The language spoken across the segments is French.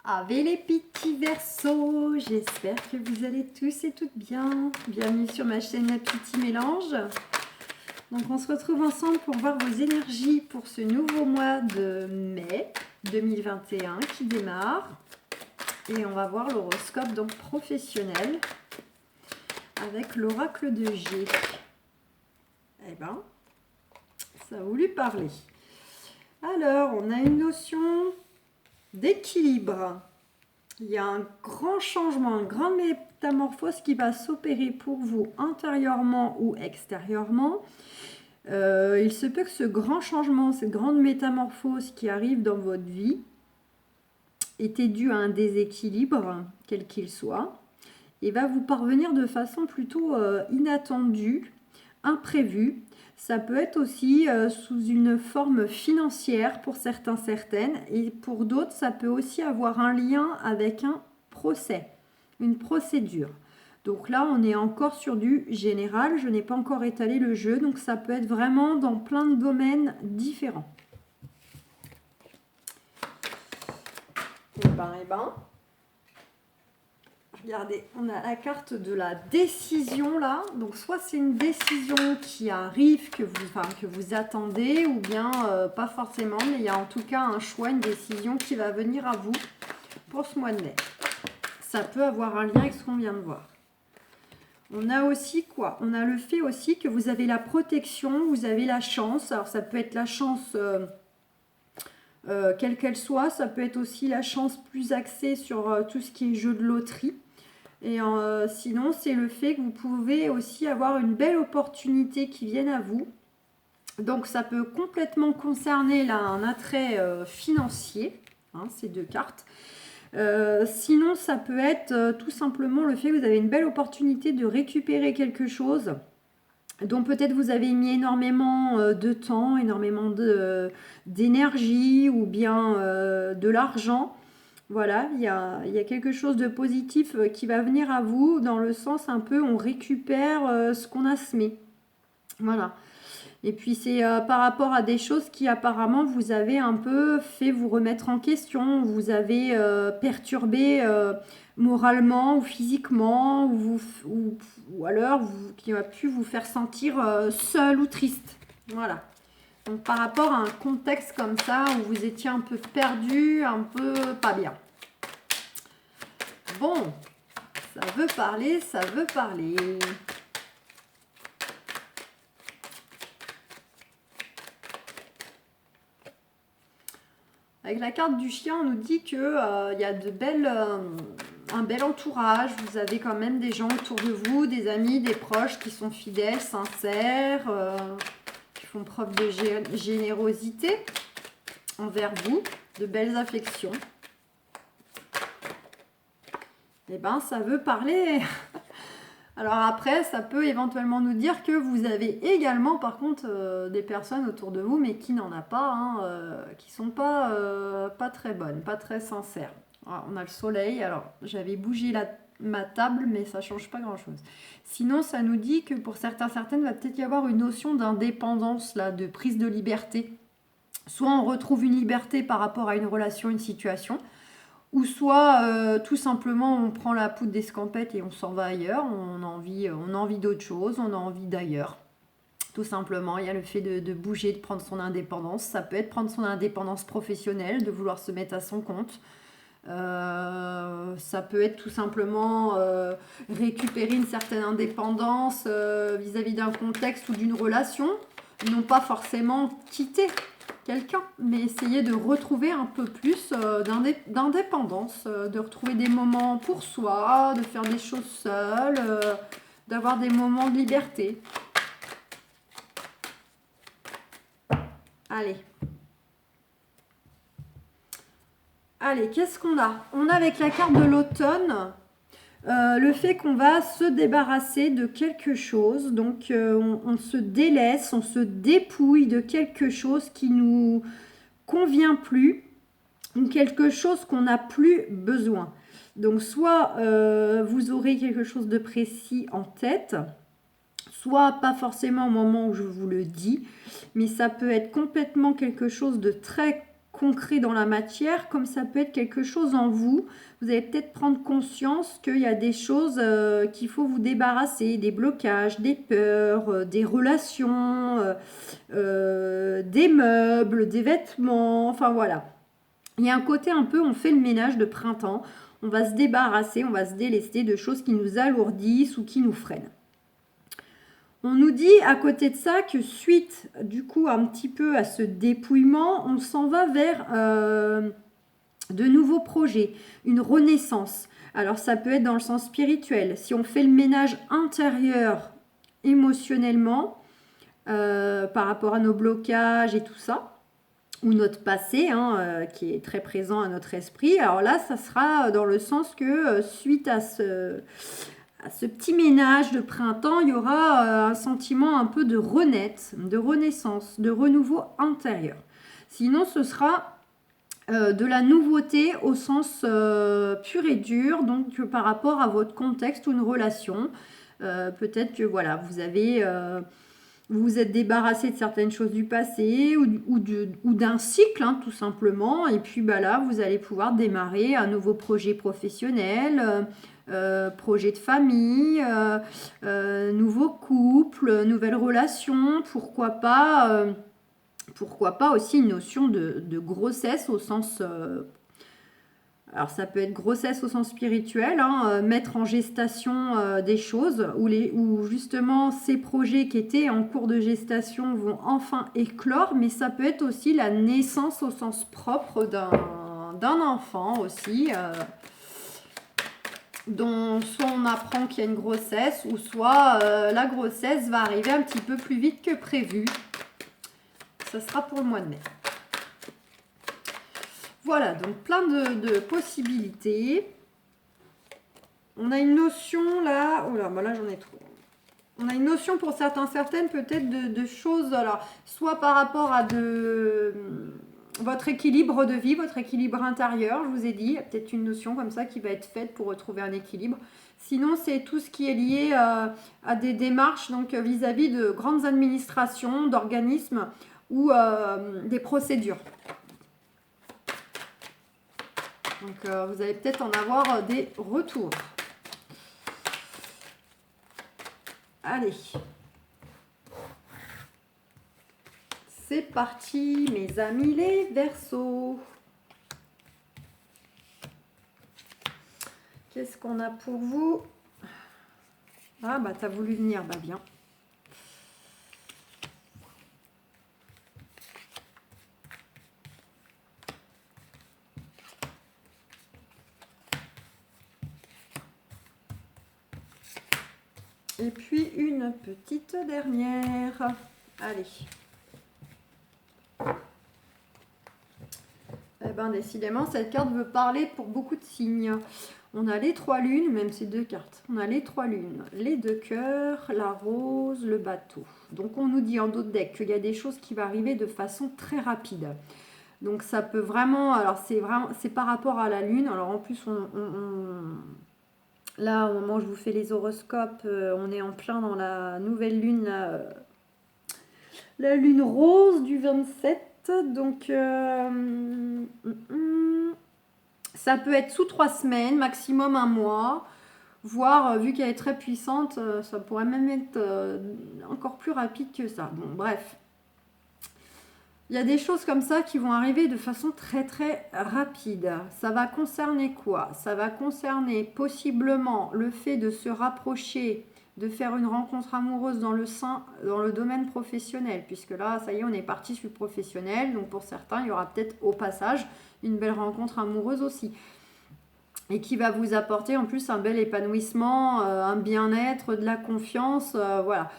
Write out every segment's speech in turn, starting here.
Avec les petits Verseaux, j'espère que vous allez tous et toutes bien. Bienvenue sur ma chaîne La Petit Mélange. Donc on se retrouve ensemble pour voir vos énergies pour ce nouveau mois de mai 2021 qui démarre. Et on va voir l'horoscope donc professionnel avec l'oracle de G. Eh ben, ça a voulu parler. Alors, on a une notion d'équilibre. Il y a un grand changement, une grande métamorphose qui va s'opérer pour vous intérieurement ou extérieurement. Il se peut que ce grand changement, cette grande métamorphose qui arrive dans votre vie était due à un déséquilibre, quel qu'il soit, et va vous parvenir de façon plutôt inattendue, imprévue. Ça peut être aussi sous une forme financière pour certains, certaines, et pour d'autres, ça peut aussi avoir un lien avec un procès, une procédure. Donc là, on est encore sur du général, je n'ai pas encore étalé le jeu, donc ça peut être vraiment dans plein de domaines différents. Eh ben. Regardez, on a la carte de la décision là. Donc soit c'est une décision qui arrive, que vous attendez, ou bien pas forcément, mais il y a en tout cas un choix, une décision qui va venir à vous pour ce mois de mai. Ça peut avoir un lien avec ce qu'on vient de voir. On a aussi quoi? On a le fait aussi que vous avez la protection, vous avez la chance. Alors ça peut être la chance quelle qu'elle soit, ça peut être aussi la chance plus axée sur tout ce qui est jeu de loterie. Et sinon, c'est le fait que vous pouvez aussi avoir une belle opportunité qui vienne à vous. Donc, ça peut complètement concerner là, un attrait financier, hein, ces deux cartes. Sinon, ça peut être tout simplement le fait que vous avez une belle opportunité de récupérer quelque chose dont peut-être vous avez mis énormément de temps, énormément d'énergie ou bien de l'argent. Voilà, il y a quelque chose de positif qui va venir à vous dans le sens un peu on récupère ce qu'on a semé. Voilà. Et puis c'est par rapport à des choses qui apparemment vous avez un peu fait vous remettre en question, vous avez perturbé moralement ou physiquement, ou alors qui a pu vous faire sentir seul ou triste. Voilà. Donc par rapport à un contexte comme ça où vous étiez un peu perdu, un peu pas bien. Bon, ça veut parler, ça veut parler. Avec la carte du chien, on nous dit qu'il y a un bel entourage. Vous avez quand même des gens autour de vous, des amis, des proches qui sont fidèles, sincères, qui font preuve de générosité envers vous, de belles affections. Eh bien, ça veut parler. Alors après, ça peut éventuellement nous dire que vous avez également, par contre, des personnes autour de vous, mais qui n'en a pas, hein, qui sont pas très bonnes, pas très sincères. Alors, on a le soleil. Alors, j'avais bougé ma table, mais ça change pas grand-chose. Sinon, ça nous dit que pour certains, certaines, va peut-être y avoir une notion d'indépendance, là, de prise de liberté. Soit on retrouve une liberté par rapport à une relation, une situation, ou soit tout simplement on prend la poudre d'escampette et on s'en va ailleurs, on a envie d'autre chose, on a envie d'ailleurs. Tout simplement, il y a le fait de bouger, de prendre son indépendance. Ça peut être prendre son indépendance professionnelle, de vouloir se mettre à son compte. Ça peut être tout simplement récupérer une certaine indépendance vis-à-vis d'un contexte ou d'une relation, non pas forcément quitter quelqu'un, mais essayer de retrouver un peu plus d'indépendance, de retrouver des moments pour soi, de faire des choses seules, d'avoir des moments de liberté. Allez, qu'est-ce qu'on a? On a avec la carte de l'automne le fait qu'on va se débarrasser de quelque chose. Donc, on se délaisse, on se dépouille de quelque chose qui nous convient plus, ou quelque chose qu'on n'a plus besoin. Donc, soit vous aurez quelque chose de précis en tête, soit pas forcément au moment où je vous le dis, mais ça peut être complètement quelque chose de très concret dans la matière, comme ça peut être quelque chose en vous. Vous allez peut-être prendre conscience qu'il y a des choses qu'il faut vous débarrasser, des blocages, des peurs, des relations, des meubles, des vêtements, enfin voilà. Il y a un côté un peu, on fait le ménage de printemps, on va se débarrasser, on va se délester de choses qui nous alourdissent ou qui nous freinent. On nous dit à côté de ça que suite du coup un petit peu à ce dépouillement, on s'en va vers de nouveaux projets, une renaissance. Alors ça peut être dans le sens spirituel. Si on fait le ménage intérieur émotionnellement par rapport à nos blocages et tout ça, ou notre passé qui est très présent à notre esprit, alors là ça sera dans le sens que suite à ce petit ménage de printemps, il y aura un sentiment un peu de de renaissance, de renouveau intérieur. Sinon, ce sera de la nouveauté au sens pur et dur, donc par rapport à votre contexte ou une relation. Peut-être que voilà, vous vous êtes débarrassé de certaines choses du passé ou d'un cycle, tout simplement. Et puis là, vous allez pouvoir démarrer un nouveau projet professionnel, projet de famille, nouveau couple, nouvelle relation, pourquoi pas aussi une notion de grossesse au sens alors ça peut être grossesse au sens spirituel, mettre en gestation des choses où justement ces projets qui étaient en cours de gestation vont enfin éclore, mais ça peut être aussi la naissance au sens propre d'un enfant aussi, dont soit on apprend qu'il y a une grossesse, ou soit la grossesse va arriver un petit peu plus vite que prévu. Ça sera pour le mois de mai. Voilà, donc plein de possibilités. On a une notion là, oh là, là j'en ai trop. On a une notion pour certaines peut-être de choses, alors soit par rapport à votre équilibre de vie, votre équilibre intérieur, je vous ai dit, il y a peut-être une notion comme ça qui va être faite pour retrouver un équilibre. Sinon, c'est tout ce qui est lié à des démarches donc vis-à-vis de grandes administrations, d'organismes ou des procédures. Donc, vous allez peut-être en avoir des retours. Allez. C'est parti, mes amis les Verseaux. Qu'est-ce qu'on a pour vous? Ah, bah, t'as voulu venir, bah bien. Et puis une petite dernière. Allez. Eh bien, décidément, cette carte veut parler pour beaucoup de signes. On a les 3 lunes, même ces 2 cartes. On a les 3 lunes, les 2 cœurs, la rose, le bateau. Donc, on nous dit en d'autres decks qu'il y a des choses qui vont arriver de façon très rapide. Donc, ça peut vraiment... Alors, c'est par rapport à la lune. Alors, en plus, là, au moment où je vous fais les horoscopes, on est en plein dans la nouvelle lune, la lune rose du 27. Donc, ça peut être sous 3 semaines, maximum 1 mois, voire, vu qu'elle est très puissante, ça pourrait même être encore plus rapide que ça. Bon, bref. Il y a des choses comme ça qui vont arriver de façon très très rapide. Ça va concerner quoi? Ça va concerner possiblement le fait de se rapprocher, de faire une rencontre amoureuse dans le domaine professionnel, puisque là, ça y est, on est parti sur le professionnel. Donc pour certains, il y aura peut-être au passage une belle rencontre amoureuse aussi. Et qui va vous apporter en plus un bel épanouissement, un bien-être, de la confiance, voilà.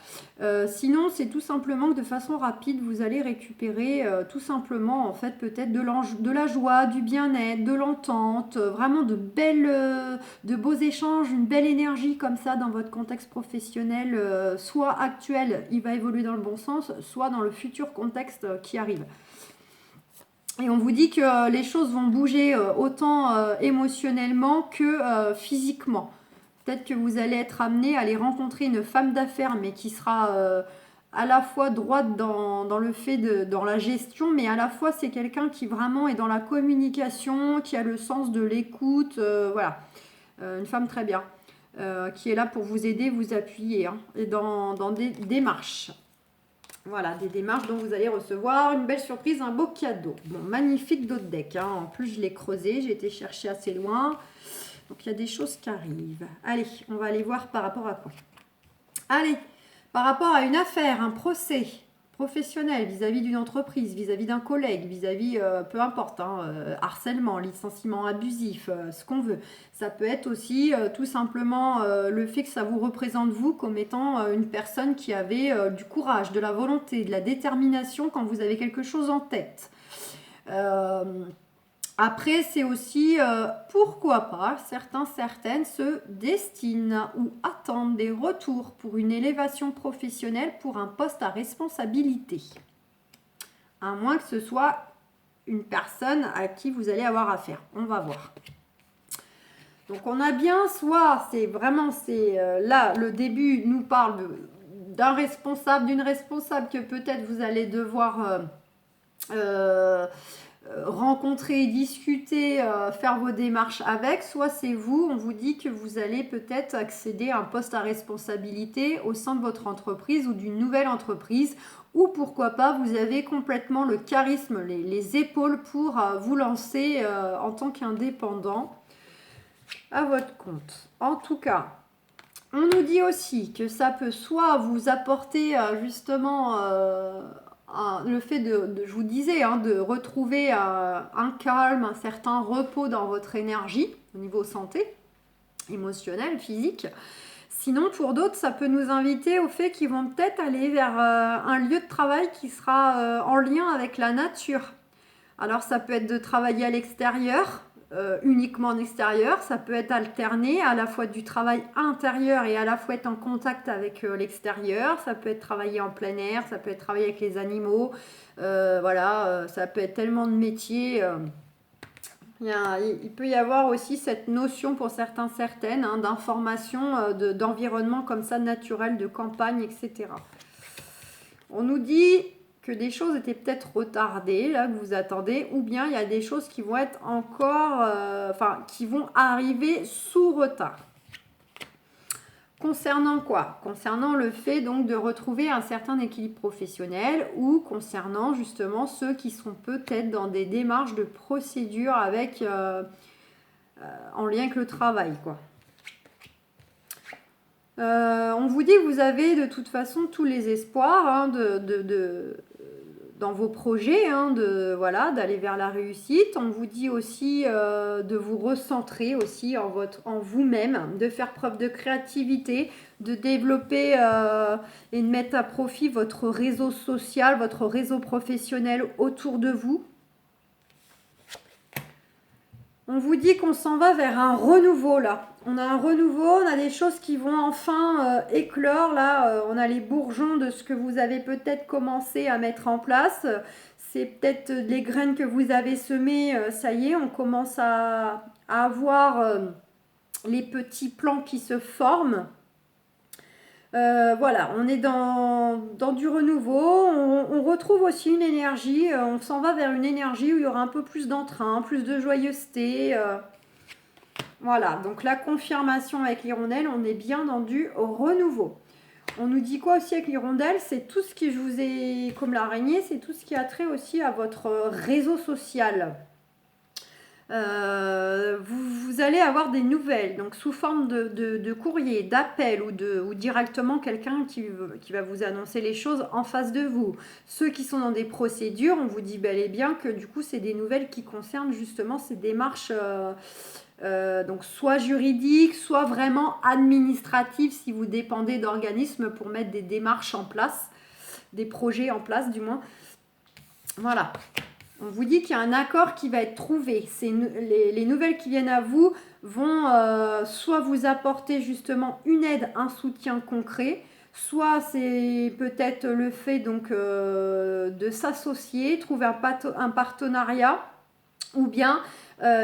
Sinon, c'est tout simplement que de façon rapide, vous allez récupérer tout simplement, en fait, peut-être de la joie, du bien-être, de l'entente, vraiment de beaux échanges, une belle énergie comme ça dans votre contexte professionnel, soit actuel, il va évoluer dans le bon sens, soit dans le futur contexte qui arrive. Et on vous dit que les choses vont bouger autant émotionnellement que physiquement. Peut-être que vous allez être amené à aller rencontrer une femme d'affaires, mais qui sera à la fois droite dans le fait dans la gestion, mais à la fois c'est quelqu'un qui vraiment est dans la communication, qui a le sens de l'écoute, voilà. Une femme très bien, qui est là pour vous aider, vous appuyer, hein, et dans des démarches. Voilà, des démarches dont vous allez recevoir une belle surprise, un beau cadeau. Bon, magnifique d'autres deck, hein. En plus, je l'ai creusé, j'ai été chercher assez loin. Donc, il y a des choses qui arrivent. Allez, on va aller voir par rapport à quoi. Allez, par rapport à une affaire, un procès professionnel vis-à-vis d'une entreprise, vis-à-vis d'un collègue, vis-à-vis, peu importe, hein, harcèlement, licenciement abusif, ce qu'on veut. Ça peut être aussi tout simplement le fait que ça vous représente vous comme étant une personne qui avait du courage, de la volonté, de la détermination quand vous avez quelque chose en tête. Après, c'est aussi, pourquoi pas, certaines se destinent ou attendent des retours pour une élévation professionnelle pour un poste à responsabilité. À moins que ce soit une personne à qui vous allez avoir affaire. On va voir. Donc, on a bien, soit c'est vraiment, là, le début nous parle d'un responsable, d'une responsable que peut-être vous allez devoir... rencontrer, discuter, faire vos démarches avec, soit c'est vous, on vous dit que vous allez peut-être accéder à un poste à responsabilité au sein de votre entreprise ou d'une nouvelle entreprise, ou pourquoi pas vous avez complètement le charisme, les épaules pour vous lancer en tant qu'indépendant à votre compte. En tout cas, on nous dit aussi que ça peut soit vous apporter justement... le fait je vous disais, hein, de retrouver un calme, un certain repos dans votre énergie au niveau santé, émotionnelle, physique. Sinon, pour d'autres, ça peut nous inviter au fait qu'ils vont peut-être aller vers un lieu de travail qui sera en lien avec la nature. Alors, ça peut être de travailler à l'extérieur, uniquement en extérieur. Ça peut être alterné à la fois du travail intérieur et à la fois être en contact avec l'extérieur. Ça peut être travailler en plein air, ça peut être travailler avec les animaux. Voilà, ça peut être tellement de métiers. Il peut y avoir aussi cette notion pour certaines, hein, d'information, d'environnement comme ça naturel, de campagne, etc. On nous dit que des choses étaient peut-être retardées, là, que vous attendez, ou bien il y a des choses qui vont être encore, qui vont arriver sous retard. Concernant quoi? Concernant le fait donc de retrouver un certain équilibre professionnel, ou concernant justement ceux qui sont peut-être dans des démarches de procédure avec, en lien avec le travail, quoi. On vous dit que vous avez de toute façon tous les espoirs, hein, dans vos projets, hein, d'aller vers la réussite. On vous dit aussi de vous recentrer aussi en vous-même, de faire preuve de créativité, de développer et de mettre à profit votre réseau social, votre réseau professionnel autour de vous. On vous dit qu'on s'en va vers un renouveau là. On a un renouveau, on a des choses qui vont enfin éclore là. On a les bourgeons de ce que vous avez peut-être commencé à mettre en place. C'est peut-être les graines que vous avez semées. Ça y est, on commence à avoir les petits plants qui se forment. Voilà, on est dans du renouveau, on retrouve aussi une énergie, on s'en va vers une énergie où il y aura un peu plus d'entrain, plus de joyeuseté. Voilà, donc la confirmation avec l'hirondelle, on est bien dans du renouveau. On nous dit quoi aussi avec l'hirondelle? C'est tout ce qui, je vous ai, comme l'araignée, c'est tout ce qui a trait aussi à votre réseau social. Vous allez avoir des nouvelles, donc sous forme de courrier, d'appel ou directement quelqu'un qui va vous annoncer les choses en face de vous. Ceux qui sont dans des procédures, on vous dit bel et bien que du coup c'est des nouvelles qui concernent justement ces démarches donc soit juridiques, soit vraiment administratives si vous dépendez d'organismes pour mettre des démarches en place, des projets en place du moins. Voilà. On vous dit qu'il y a un accord qui va être trouvé. Les nouvelles qui viennent à vous vont soit vous apporter justement une aide, un soutien concret, soit c'est peut-être le fait donc de s'associer, trouver un partenariat, ou bien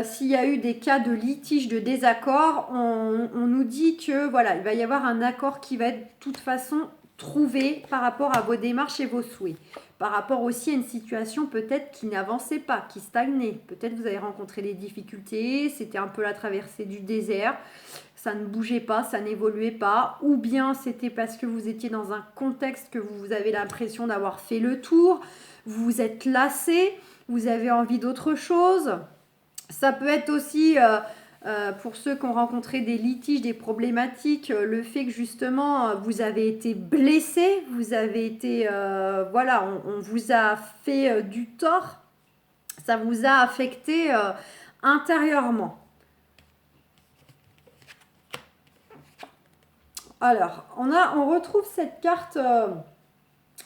s'il y a eu des cas de litige, de désaccord, on nous dit que voilà, il va y avoir un accord qui va être de toute façon trouver par rapport à vos démarches et vos souhaits. Par rapport aussi à une situation peut-être qui n'avançait pas, qui stagnait. Peut-être vous avez rencontré des difficultés, c'était un peu la traversée du désert, ça ne bougeait pas, ça n'évoluait pas. Ou bien c'était parce que vous étiez dans un contexte que vous avez l'impression d'avoir fait le tour, vous vous êtes lassé, vous avez envie d'autre chose. Ça peut être aussi... pour ceux qui ont rencontré des litiges, des problématiques, le fait que justement vous avez été blessé, vous avez été, voilà, on vous a fait du tort, ça vous a affecté intérieurement. Alors, on retrouve cette carte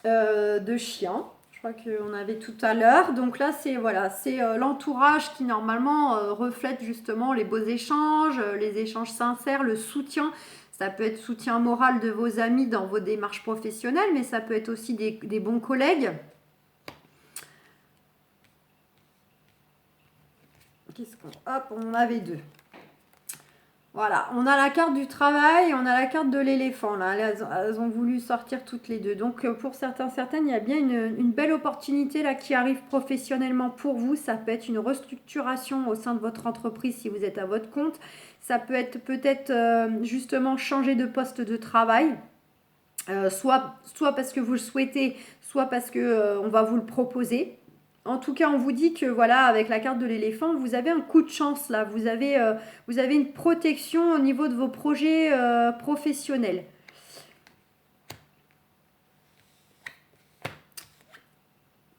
de chien. Je crois qu'on avait tout à l'heure. Donc là, c'est voilà, c'est l'entourage qui normalement reflète justement les beaux échanges, les échanges sincères, le soutien. Ça peut être soutien moral de vos amis dans vos démarches professionnelles, mais ça peut être aussi des bons collègues. Qu'est-ce qu'on... Hop, on en avait deux. Voilà, on a la carte du travail et on a la carte de l'éléphant. Là, elles ont voulu sortir toutes les deux. Donc, pour certaines, il y a bien une belle opportunité là qui arrive professionnellement pour vous. Ça peut être une restructuration au sein de votre entreprise si vous êtes à votre compte. Ça peut être peut-être justement changer de poste de travail. Soit parce que vous le souhaitez, soit parce que on va vous le proposer. En tout cas, on vous dit que voilà, avec la carte de l'éléphant, vous avez un coup de chance là. Vous avez une protection au niveau de vos projets professionnels.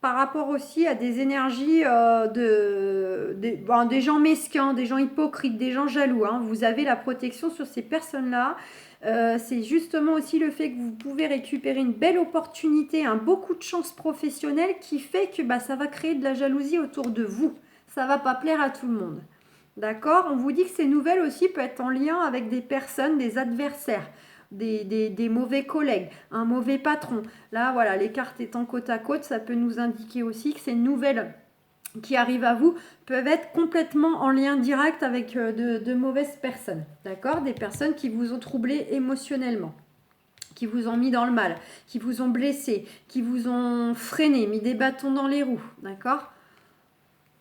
Par rapport aussi à des énergies des gens mesquins, des gens hypocrites, des gens jaloux. Hein. Vous avez la protection sur ces personnes-là. C'est justement aussi le fait que vous pouvez récupérer une belle opportunité, un beau coup de chance professionnelle qui fait que ça va créer de la jalousie autour de vous. Ça ne va pas plaire à tout le monde. D'accord? On vous dit que ces nouvelles aussi peuvent être en lien avec des personnes, des adversaires. Des mauvais collègues, un mauvais patron. Là, voilà, les cartes étant côte à côte, ça peut nous indiquer aussi que ces nouvelles qui arrivent à vous peuvent être complètement en lien direct avec de mauvaises personnes. D'accord? Des personnes qui vous ont troublé émotionnellement, qui vous ont mis dans le mal, qui vous ont blessé, qui vous ont freiné, mis des bâtons dans les roues. D'accord?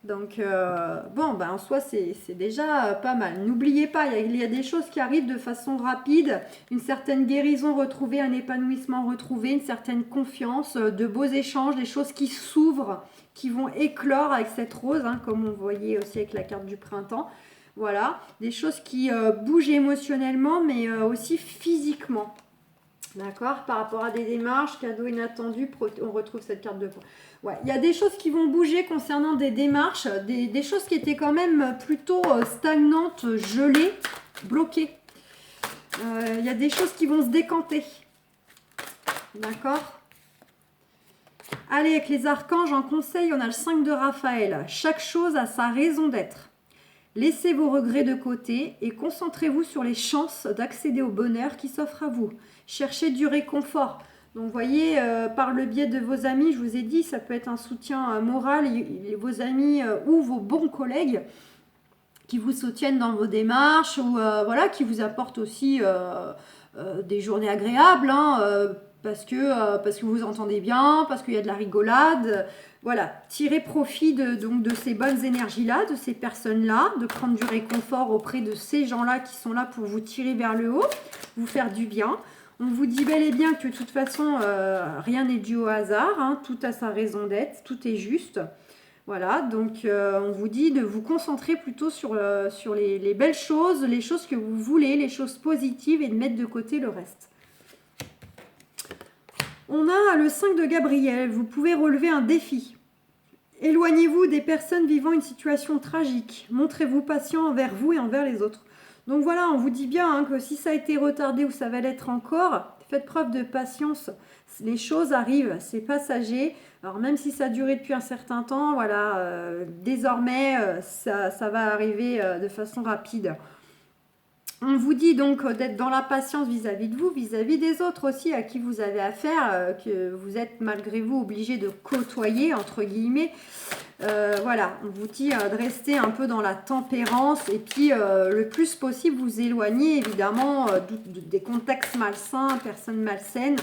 Donc, en soi, c'est déjà pas mal. N'oubliez pas, il y a des choses qui arrivent de façon rapide, une certaine guérison retrouvée, un épanouissement retrouvé, une certaine confiance, de beaux échanges, des choses qui s'ouvrent, qui vont éclore avec cette rose, hein, comme on voyait aussi avec la carte du printemps. Voilà, des choses qui bougent émotionnellement, mais aussi physiquement. D'accord? Par rapport à des démarches, cadeaux inattendus, on retrouve cette carte de poing. Ouais, il y a des choses qui vont bouger concernant des démarches, des choses qui étaient quand même plutôt stagnantes, gelées, bloquées. Il y a des choses qui vont se décanter. D'accord? Allez, avec les archanges, en conseil, on a le 5 de Raphaël. Chaque chose a sa raison d'être. Laissez vos regrets de côté et concentrez-vous sur les chances d'accéder au bonheur qui s'offre à vous. Cherchez du réconfort. Donc, vous voyez, par le biais de vos amis, je vous ai dit, ça peut être un soutien moral, vos amis ou vos bons collègues qui vous soutiennent dans vos démarches ou voilà, qui vous apportent aussi des journées agréables, hein, parce que vous entendez bien, parce qu'il y a de la rigolade. Voilà, tirez profit donc de ces bonnes énergies-là, de ces personnes-là, de prendre du réconfort auprès de ces gens-là qui sont là pour vous tirer vers le haut, vous faire du bien. On vous dit bel et bien que de toute façon, rien n'est dû au hasard, hein, tout a sa raison d'être, tout est juste. Voilà, donc on vous dit de vous concentrer plutôt sur les belles choses, les choses que vous voulez, les choses positives et de mettre de côté le reste. On a le 5 de Gabriel, vous pouvez relever un défi. Éloignez-vous des personnes vivant une situation tragique. Montrez-vous patient envers vous et envers les autres. Donc voilà, on vous dit bien hein, que si ça a été retardé ou ça va l'être encore, faites preuve de patience. Les choses arrivent, c'est passager. Alors même si ça a duré depuis un certain temps, voilà, désormais ça va arriver de façon rapide. On vous dit donc d'être dans la patience vis-à-vis de vous, vis-à-vis des autres aussi à qui vous avez affaire, que vous êtes malgré vous obligé de côtoyer, entre guillemets. Voilà, on vous dit de rester un peu dans la tempérance et puis le plus possible vous éloigner évidemment des contextes malsains, personnes malsaines.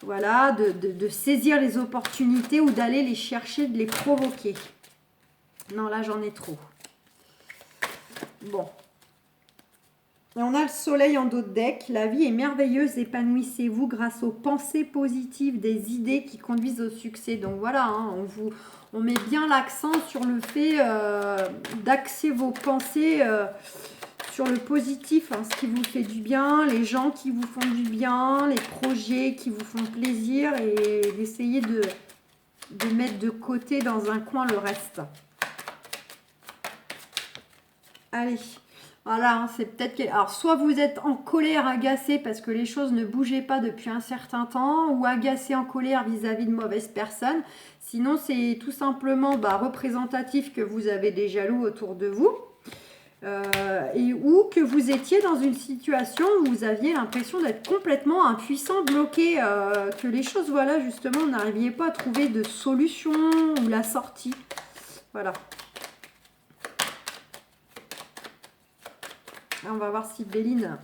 Voilà, de saisir les opportunités ou d'aller les chercher, de les provoquer. Non, là, j'en ai trop. Bon. Et on a le soleil en dos de deck. La vie est merveilleuse, épanouissez-vous grâce aux pensées positives, des idées qui conduisent au succès. Donc voilà, hein, on met bien l'accent sur le fait d'axer vos pensées sur le positif, hein, ce qui vous fait du bien, les gens qui vous font du bien, les projets qui vous font plaisir et d'essayer de mettre de côté dans un coin le reste. Allez. Voilà, hein, c'est peut-être que... Alors, soit vous êtes en colère, agacé parce que les choses ne bougeaient pas depuis un certain temps, ou agacé en colère vis-à-vis de mauvaises personnes. Sinon, c'est tout simplement représentatif que vous avez des jaloux autour de vous. Ou que vous étiez dans une situation où vous aviez l'impression d'être complètement impuissant, bloqué, que les choses, voilà, justement, vous n'arriviez pas à trouver de solution ou la sortie. Voilà. On va voir si Béline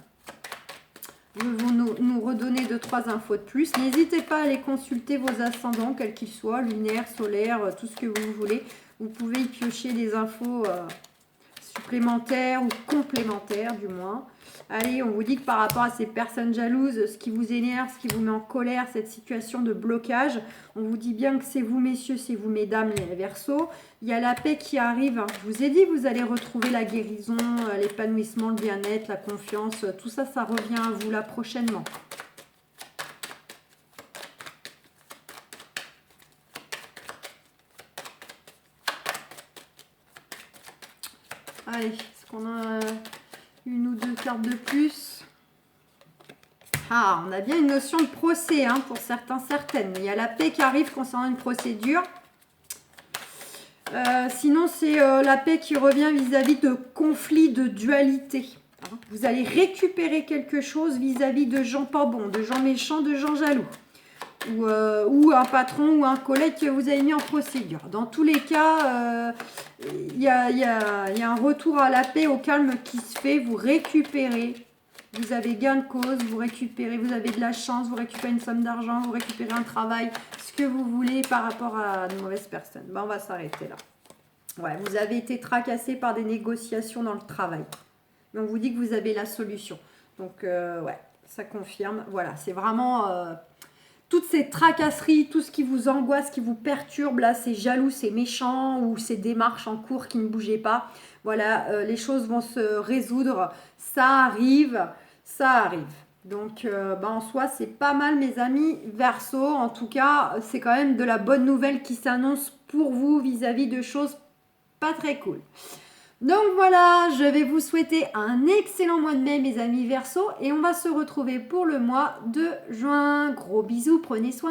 veut nous redonner 2-3 infos de plus. N'hésitez pas à aller consulter vos ascendants, quels qu'ils soient, lunaires, solaires, tout ce que vous voulez. Vous pouvez y piocher des infos supplémentaires ou complémentaires du moins. Allez, on vous dit que par rapport à ces personnes jalouses, ce qui vous énerve, ce qui vous met en colère, cette situation de blocage, on vous dit bien que c'est vous messieurs, c'est vous mesdames, les Verseaux. Il y a la paix qui arrive. Je vous ai dit, vous allez retrouver la guérison, l'épanouissement, le bien-être, la confiance. Tout ça, ça revient à vous là prochainement. Allez, est-ce qu'on a une ou deux cartes de plus? Ah, on a bien une notion de procès hein, pour certains, certaines. Il y a la paix qui arrive concernant une procédure. Sinon, c'est la paix qui revient vis-à-vis de conflits, de dualité. Vous allez récupérer quelque chose vis-à-vis de gens pas bons, de gens méchants, de gens jaloux. Ou un patron ou un collègue que vous avez mis en procédure. Dans tous les cas, il y a un retour à la paix, au calme qui se fait. Vous récupérez, vous avez gain de cause, vous récupérez, vous avez de la chance, vous récupérez une somme d'argent, vous récupérez un travail, ce que vous voulez par rapport à de mauvaises personnes. Ben, on va s'arrêter là. Ouais, vous avez été tracassé par des négociations dans le travail. Mais on vous dit que vous avez la solution. Donc, ouais, ça confirme. Voilà, c'est vraiment... toutes ces tracasseries, tout ce qui vous angoisse, qui vous perturbe, là, c'est jaloux, c'est méchant, ou ces démarches en cours qui ne bougeaient pas. Voilà, les choses vont se résoudre. Ça arrive, ça arrive. Donc, en soi, c'est pas mal, mes amis Verseau. En tout cas, c'est quand même de la bonne nouvelle qui s'annonce pour vous vis-à-vis de choses pas très cool. Donc voilà, je vais vous souhaiter un excellent mois de mai, mes amis Verseau, et on va se retrouver pour le mois de juin. Gros bisous, prenez soin.